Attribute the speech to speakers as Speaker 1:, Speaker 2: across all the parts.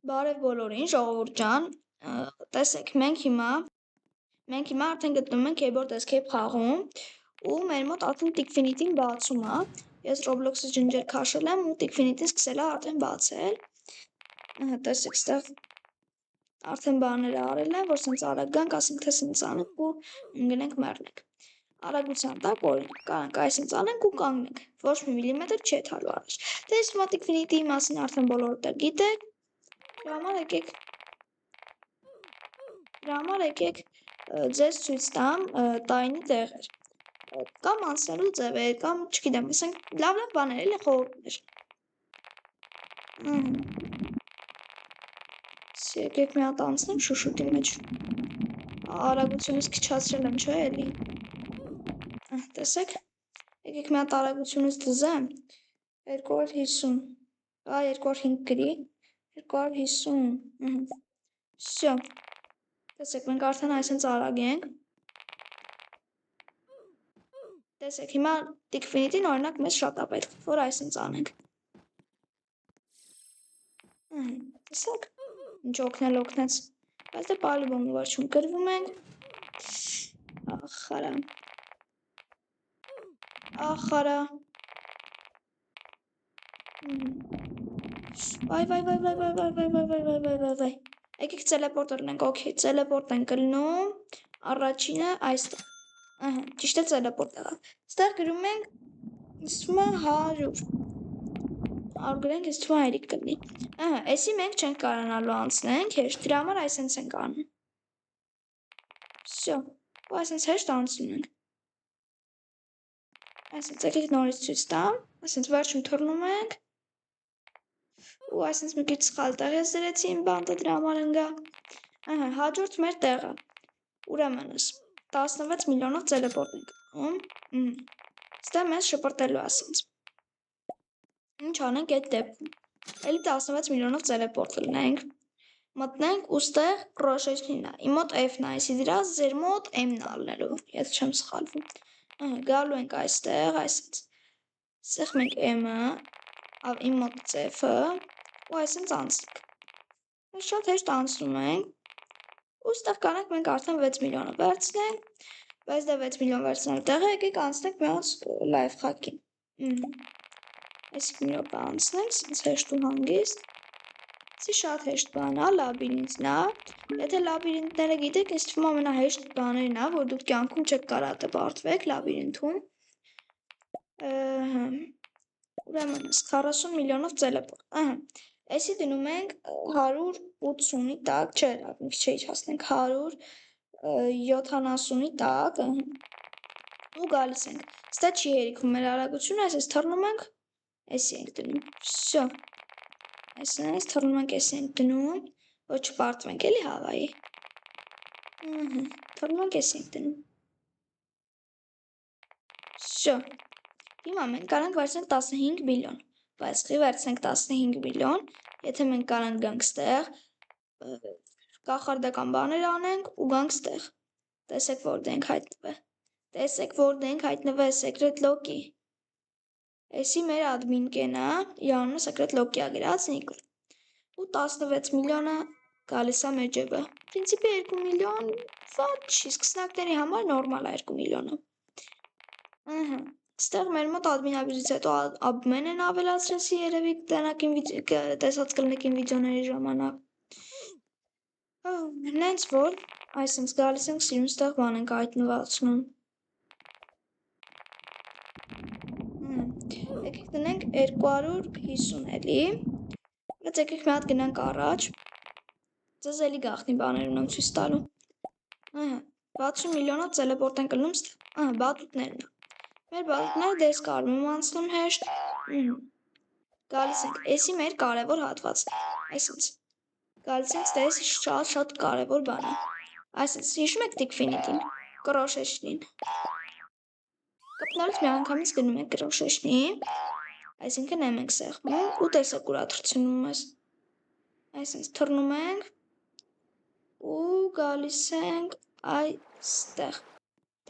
Speaker 1: Բարև բոլորին, ժողովուրդ ջան, տեսեք, մենք հիմա արդեն գտնվում ենք Keyboard Escape խաղում ու մեր մոտ արդեն Tickfinity-ն բացում է, ես Roblox-ը ջնջել քաշել եմ ու Tickfinity-ն սկսել է արդեն բացել, տեսեք, ստեղ արդեն բաները արել եմ, որ սենց արագ գանք, ասենք թե սենց անենք ու ընգնենք մեռնենք, արագության տակ կարանք այսինց անենք ու կանգնենք, ոչ մի միլիմետր չէ թալու առաջ, դե ես հիմա Tickfinity-ի մասին արդեն բոլորդ էլ գիտեք, Դրա համար եկեք ձեզ ցույց տամ տարինի տեղեր, կամ անցնելու ձևեր, կամ չգիտեմ, ասենք լավ բաներ էլի խորհուրդներ, եկեք մի հատ անցնենք շուշուտի մեջ, արագությունից քչացրել եմ, չէ էլի, տեսեք, եկեք մի հատ արագությունից դզեմ, 250, 205 գրի, 250, всё, տեսեք, մենք արդեն այսենց արագ ենք, տեսեք, հիմա Tickfinity-ն օրինակ մեզ շատ է պետք, որ այսենց անենք, տեսեք, ինչ օգնեց, բայց դե պալիբոմ ուղաչում գրվում ենք, ախարա, վայ, եկեք տելեպորտ լինենք, օքեյ, տելեպորտ ենք գլնում, առաջինը այստեղ, ճիշտ է տելեպորտ եղավ, ստեղ գրում ենք, ինձ թվում է 100 գրենք, ինձ թվում է հերիք կլինի, էսի մենք չենք կարանալու անցնենք, հեշտ, դրա համար այսենց ենք անում, всё, ու այսենց հեշտ անցնում ենք, այսենց եկեք նորից ցույց տամ, այսենց վերջում թռնում ենք, ու այսենց մի քիչ սխալ տեղ ես դրեցի իմ բանտը դրա համար ընկա, հաջորդ մեր տեղը, ուրեմնս 16 միլիոնով տելեպորտ ենք, ստեղ մեզ շպրտելու ասենց, ինչ անենք այդ դեպքում, էլի 16 միլիոնով տելեպորտ լինենք, մտնենք ու ստեղ կրոշեչնին է, իմ մոտ F-ն է, այսի դրա ձեր մոտ M-ն ալնելու, եթե չեմ սխալվում, գալու ենք այստեղ, այսենց, ստեղ մենք M-ը, իմ մոտ F-ը, ու այսենց անցնենք, mēs շատ հեշտ անցնում ենք, ու ստեղ կանենք մենք արդեն 6 միլիոնը վերցնենք, բայց դե 6 միլիոն վերցնելու տեղը եկեք անցնենք մի հատ լայվ խակին, այսինք մի րոպե անցնենք, սենց հեշտ ու հանգիստ, սի շատ հեշտ բան է, լաբիրինթն է, եթե լաբիրինթները գիտեք, ինձ թվում ամենահեշտ բաներն է, որ դուք կյանքում չեք կարա տպարտվեք լաբիրինթում, ուրեմնս 40 միլիոնով տելեպորտ, Էսի դնում ենք 180-ի տակ, չէ, մի քիչ էի հասնենք 170-ի տակ, ու գալիս ենք, ստա չի հերիքում մեր արագությունը, այսպես թռնում ենք, էսի ենք դնում, всё, այսպես թռնում ենք, էսի ենք դնում, որ չպարտվենք էլի հավայի, թռնում ենք, էսի ենք դնում, всё, հիմա մենք կարանք վերցնենք 15 միլիոն, Վայսխի վերցնենք 15 միլիոն, եթե մենք կարանք գանք ստեղ, կախարդական բաներ անենք ու գանք ստեղ, տեսեք որ դենք հայտնվել secret lock-ի, էսի մեր admin-կենը, իր անունը secret lock-ի ա գրած Նիկոլ, ու 16 միլիոնը գալիս է մեր ջեբը, պրինցիպի 2 միլիոն, վատ չի, սկսնակների համար նորմալ է 2 միլիոնը, Ստեղ մեր մոտ admin-աբիզից հետո abmen են ավելացրեցի երևի տեսած կլնեք իմ վիդեոների ժամանակ, նենց որ, այսենց գալիս ենք սիրուն ստեղ բան ենք հայտնվացնում, եկեք դնենք 250 էլի, բայց եկեք մի հատ գնանք առաջ, ձեզ էլի գաղտնի բաներ ունեմ ցույց տալու, 60 միլիոնով տելեպորտ ենք լնում ստեղ, բատուտներն է, մեր բատուտները դես կարում եմ անցնում հեշտ, գալիս ենք, էսի մեր կարևոր հատվածն է, այսենց, գալիս ենք ստեղից շատ կարևոր բան է, այսենց, հիշում եք Tickfinity-ն, կրոշեչնին, կպնալուց մի անգամից գնում ենք կրոշեչնին, այսինքն եմ ենք սեղմում ու տեսեք ուրա թռցնում ես, այսենց թռնում ենք ու գալիս ենք այստեղ,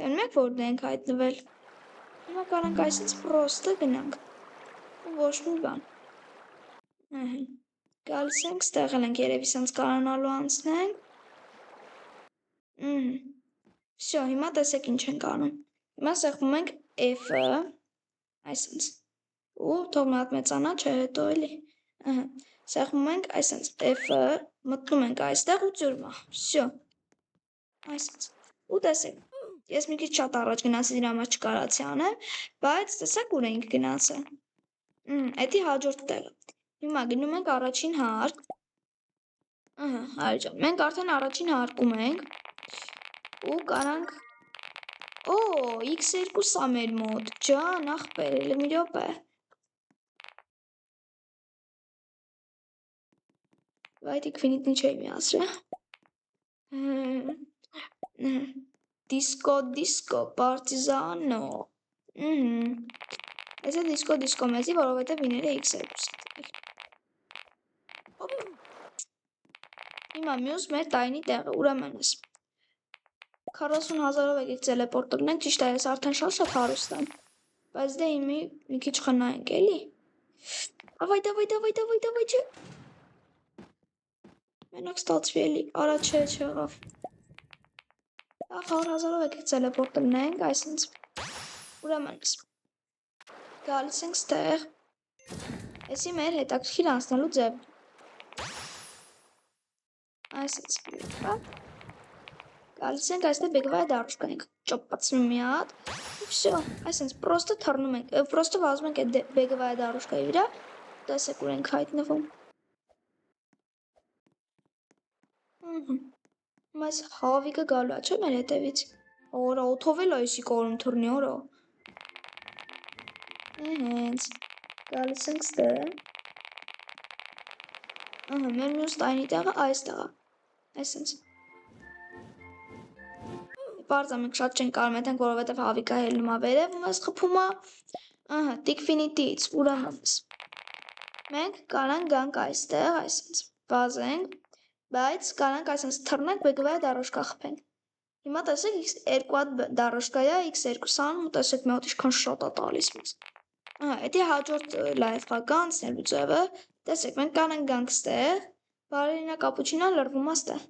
Speaker 1: տենում եք որ դենք հայտնվել, հիմա կարանք այսենց պրոստը գնանք ու ոչ մի բան, Գալիս ենք, ստեղ ենք երևի սենց կարանալու անցնենք։ Всё, հիմա տեսեք ինչ ենք անում։ Հիմա սեղմում ենք F-ը, այսենց։ Ու թող մի հատ մեծանա, չէ, հետո էլի։ Սեղմում ենք այսենց F-ը, մտնում ենք այստեղ ու ծյուրմա։ Всё։ Այսենց։ Ու տեսեք, ես մի քիչ շատ առաջ գնացի, դրա համար չկարացի անեմ, բայց տեսեք ուր ենք գնացել։ Էդի հաջորդ տեղը։ Հիմա գնում ենք առաջին հարկ։ Հայրջան, մենք արդեն առաջին հարկում ենք ու կարանք X2 սա մեր մոտ, ջան, ախպեր, էլի մի րոպե։ Բայց ինֆինիտնի չէի միացրել։ Դիսկո, պարտիզանո։ Ես է դիսկո մեծի, որովհետև վիները X2-ս է։ Հիմա մյուս մեր տայնի տեղը, ուրեմն ես 40,000-ով եկեք տելեպորտ տնենք, ճիշտ է, ես արդեն շատ հարուստ եմ, բայց դե հիմի մի քիչ խնայենք էլի։ Ավայ, չէ։ Մենակ ստացվի էլի, արա չէ, չեղավ։ 100,000-ով եկեք տելեպորտ տնենք, այսինց, ուրեմն ես գալիս ենք ստեղ, եսի մեր հետաքրքիր անցնելու ձև։ Այսինց, գալիս ենք այստեղ բեգվայ դարուշկա ենք, ճոպացնում մի հատ, ու վսյո, այսինց, պրոստը թռնում ենք, պրոստը վազում ենք այդ բեգվայ դարուշկայի վրա, տեսեք ուր ենք հայտնվում։ Բայց հավիկը գալու է, չէ մեր հետևից, օրա, օթով էլ այսի կորում թռնի, օրա։ Հենց, գալիս ենք ստեղ, մեր մյուս տայնի տեղը այս տեղը, այսինց, պարզա մենք շատ չենք կարում հետենք, որովհետև հավիկա հելնում է վերև ու մեզ խփում է, տիկվինիտից, ուրեմնս, մենք կարանք գանք այստեղ, այսինց, վազենք, բայց կարանք այսինց թռնենք բեգվայ դարոշկա խփենք։ Հիմա տեսեք X2 հատ դարոշկա է, X2 անում ու տեսեք մի հատ ինչքան շատ է տալիս մեզ։ Էդի հաջորդ լայֆ հակա անցնելու ձևը, տեսեք մենք կարանք գանք ստեղ, բարերինա կապուչինան լրվում է ստեղ,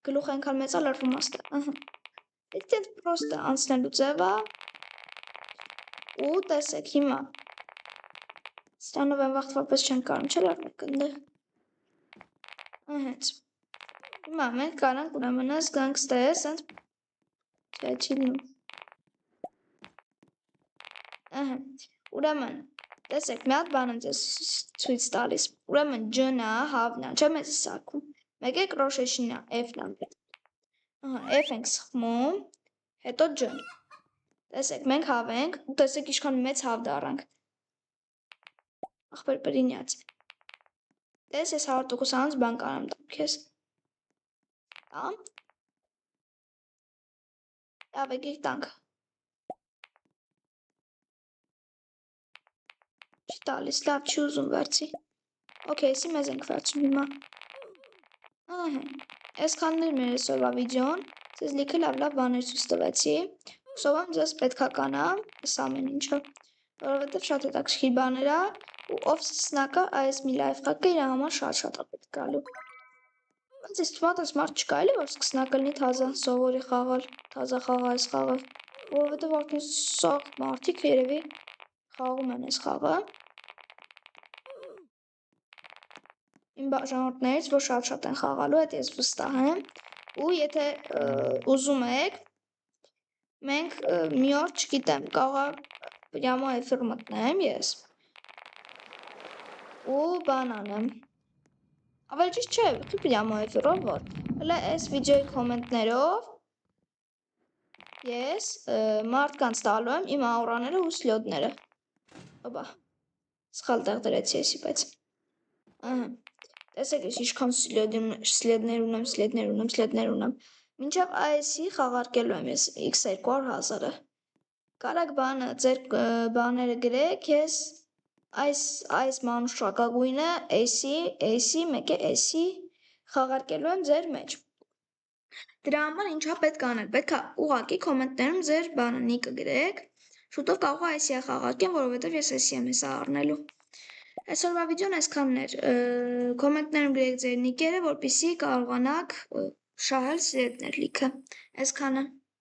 Speaker 1: գլուխ ենքան մեծա լրվում է ստեղ, Էդի տենց պրոստը անցնելու ձևը ու տեսեք հիմա Ստանով են վաղթվապես չեն կարում, չէ լարմեք ընդեղ։ Հենց։ Հիմա մենք կարանք ուրեմնս գանք ստեղ, սենց չէ չի լինում։ Ուրեմն, տեսեք, մի հատ բան եմ ձեզ ցույց տալիս։ Ուրեմն ջնա, հավնա, չէ մեզ սարքում։ Մեկ է կրոշեշինա, F-ն եմ։ F ենք սխմում, հետո ջն։ Տեսեք, մենք հավ ենք, ու տեսեք ինչքան մեծ հավ դառանք։ Ախպեր պրինյաց։ Տես ես 100% անց բան կարամ տամ քեզ։ Տամ։ Լավ եկեք տանք։ Չի տալիս, լավ չի ուզում վերցի։ Okay, եսի մեզ ենք վերցում հիմա։ Այսքանն էր մեր այսօրվա վիդեոն, ձեզ լիքը լավ բաներ ցույց տվեցի։ Հուսով եմ ձեզ պետքա կանա այս ամեն ինչը, որովհետև շատ հետաքրքիր բաներ է, ու ով սնակը այս մի լայֆ հակը իր համար շատ է պետք գալու։ Բայց ես թվում է մարդ չկա էլի որ սկսնակը լինի թազա սովորի խաղալ, թազա խաղա այս խաղը, որովհետև արդեն սաղ մարդիկ երևի խաղում են այս խաղը։ Իմ բաժանորդներից, որ շատ են խաղալու, այդ ես վստահ եմ, ու եթե ուզում եք, մենք մի օր, չգիտեմ, կաղա պրյամո էֆիր մտնեմ ես, ու բան անեմ, ավելի ճիշտ չէ, պրյամո էֆիրով որ, հլը այս վիդեոյի կոմենտներով ես մարդկանց տալու եմ իմ աուրաները ու սլյոդները, օբա, սխալ տեղ դրեցի եսի, բայց, տեսեք ես ինչքան սլեդներ ունեմ, մինչև այսի խաղարկելու եմ ես X200,000-ը, կարակ բանը, ձեր բաները գրեք, ես այս մանուշակագույնը, էսի, մեկ է էսի խաղարկելու եմ ձեր մեջ, դրա համար ինչա պետք անել, պետք է ուղակի կոմենտներում ձեր բանը նիկը գրեք, շուտով կարող այսի է խաղարկեմ, որովհետև ես էսի եմ հեսա առնելու, Այսօրվա վիդեոն այսքանն էր, կոմենտներում գրեք ձեր նիկերը, որպեսզի կարողանաք շահել սիրետներ լիքը, այսքանը։